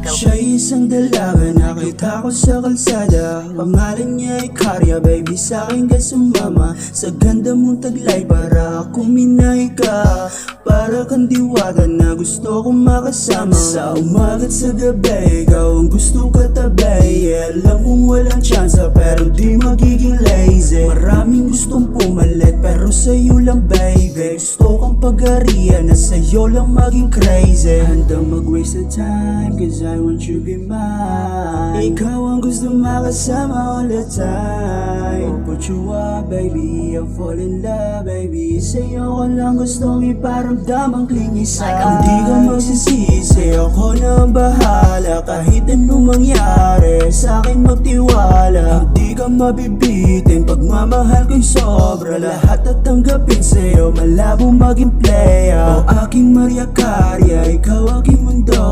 Siya'y isang dalaga, nakita ko sa kalsada. Pangalan niya ay Karya, baby sa'kin ka sumama. Sa ganda mong taglay para ako minay ka. Para kang diwata na gusto kong makasama. Sa umaga't sa gabi, ikaw ang gusto katabi. Alam kong walang tsansa pero di magiging lazy. Maraming gustong pumalit pero sa'yo lang baby. Gusto kang pag-arian na sa'yo lang maging crazy. Handang mag-waste the time cause I want you be mine. Ikaw ang gusto makasama all the time. Put you up baby, I'll fall in love baby. Sa'yo ko lang gustong iparamdam ang clingy side. Hindi ka magsisisi, ako na ang bahala. Kahit anong mangyari, sa'kin magtiwala. Hindi ka mabibitin, pagmamahal ko'y sobra. Lahat at tanggapin sa'yo, malabo maging playa. O aking Maria Karya, ikaw aking mundo.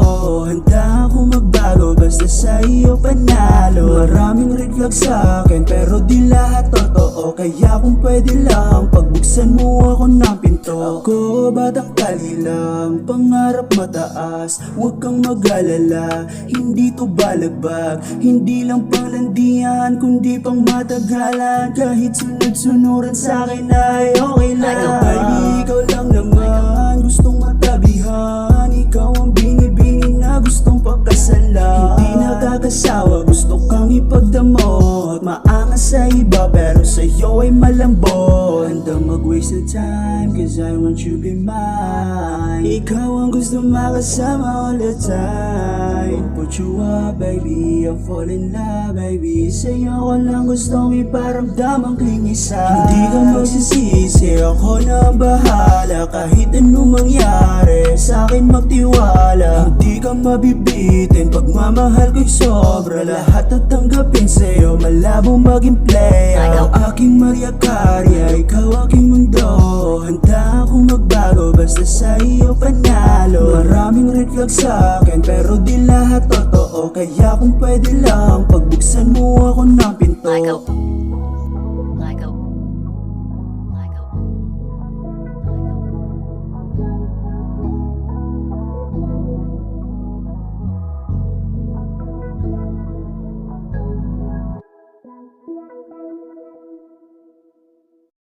Handa ako magbago, basta sa iyo panalo. Maraming red flag sa'kin, pero di lahat totoo. Kaya kung pwede lang, pagbuksan mo ako ng pinto. Ako batang kalilang, pangarap mataas. Huwag kang mag-alala, hindi to balagbag. Hindi lang panglandian, kundi pang matagalan. Kahit sunod-sunuran sa'kin ay okay lang. Baby, ikaw lang naman, gustong matabihan. Ikaw ang binibini na gustong pagkasalan. Hindi nakakasawa, gusto kang ipagdamot. Maangas sa iba pero sa'yo ay malambot. Handang mag-waste the time cause I want you be mine. Ikaw ang gusto makasama all the time. Put you up baby, I'll fall in love baby. Sa'yo ko lang gustong iparamdam ang clingy side. Hindi ka magsisisi, ako na ang bahala. Kahit anong mangyari, sa'kin magtiwala. Hindi ka mabibitin, pagmamahal ko'y sobra. Lahat at tanggapin sa'yo, malabo maging playa. O aking Maria Karya, ikaw aking mundo. Handa akong magbago, basta sa iyo panalo. Maraming red flag sa'kin, pero di lahat totoo. Kaya kung pwede lang, pagbuksan mo ako ng pinto.